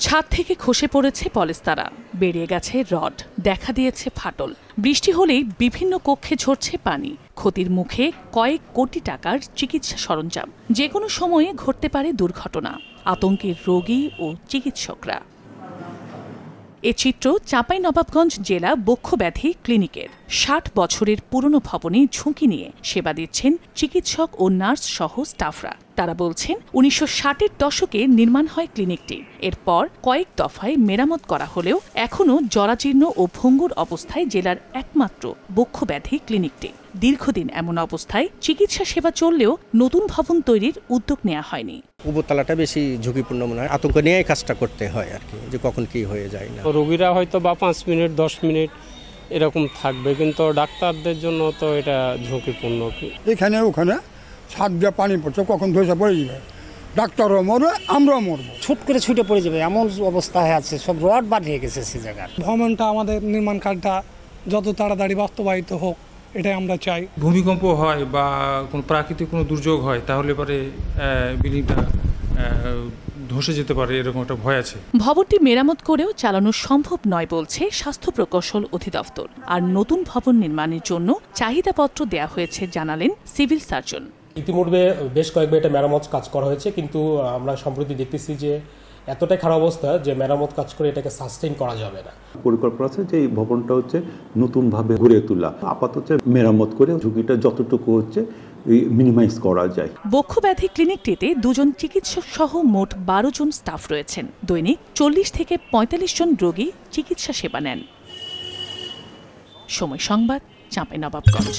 ছাদ থেকে খসে পড়েছে পলেস্তারা, বেরিয়ে গেছে রড, দেখা দিয়েছে ফাটল। বৃষ্টি হলেই বিভিন্ন কক্ষে ঝরছে পানি। ক্ষতির মুখে কয়েক কোটি টাকার চিকিৎসা সরঞ্জাম। যে কোনো সময়ে ঘটতে পারে দুর্ঘটনা। আতঙ্কের রোগী ও চিকিৎসকরা। এ চিত্র চাঁপাইনবাবগঞ্জ জেলা বক্ষব্যাধি ক্লিনিকের। ৬০ বছরের পুরনো ভবনে ঝুঁকি নিয়ে সেবা দিচ্ছেন চিকিৎসক ও নার্স সহ স্টাফরা। তারা বলছেন ১৯৬০-এর দশকে নির্মাণ হয় ক্লিনিকটি। এরপর কয়েক দফায় মেরামত করা হলেও এখনও জরাজীর্ণ ও ভঙ্গুর অবস্থায় জেলার একমাত্র বক্ষব্যাধি ক্লিনিকটি। দীর্ঘদিন এমন অবস্থায় চিকিৎসা সেবা চললেও নতুন ভবন তৈরির উদ্যোগ নেওয়া হয়নি। উপরতলাটা বেশি ঝুঁকিপূর্ণ মনে হয়। আতঙ্ক নিয়ে কাজটা করতে হয় আর কি, যে কখন কি হয়ে যায় না। রোগীরা হয়তো বা 5 মিনিট 10 মিনিট এরকম থাকবে, কিন্তু ডাক্তারদের জন্য তো এটা ঝুঁকিপূর্ণ। এখানে ওখানে ছাদ দিয়ে পানি পড়ছে, কখন ধসে পড়ে যাবে, ডাক্তারও মরবে, আমরাও মরবো। ছুট করে ছুটে পড়ে যাবে এমন অবস্থায় আছে, সব রড বাঁধিয়ে গেছে সে জায়গায়। ভবনটা আমাদের নির্মাণ কাজটা যত তাড়াতাড়ি বাস্তবায়িত হোক, এটাই আমরা চাই। ভূমিকম্প হয় বা কোনো প্রাকৃতিক কোনো দুর্যোগ হয়, তাহলে পরে বিল্ডিংটা ধসে যেতে পারে, এরকম একটা ভয় আছে। ভবনটি মেরামত করেও চালানো সম্ভব নয় বলছে স্বাস্থ্য প্রকৌশল অধিদপ্তর। আর নতুন ভবন নির্মাণের জন্য চাহিদাপত্র দেয়া হয়েছে জানালেন সিভিল সার্জন। ইতিমধ্যে বেশ কয়েকবার এটা মেরামত কাজ করা হয়েছে, কিন্তু আমরা সম্প্রতি দেখতেছি যে এতটাই খারাপ অবস্থা যে মেরামত কাজ করে এটাকে সাস্টেইন করা যাবে না। পরিকল্পনা আছে যে এই ভবনটা হচ্ছে নতুনভাবে গড়ে তোলা, আপাতত মেরামত করে ঝুঁকিটা যতটুকু হচ্ছে মিনিমাইজ করা যায়। বক্ষব্যাধি ক্লিনিকটিতে 2 জন চিকিৎসক সহ মোট 12 জন স্টাফ রয়েছেন। দৈনিক 40 থেকে 45 জন রোগী চিকিৎসা সেবা নেন। সময় সংবাদ, চাঁপাইনবাবগঞ্জ।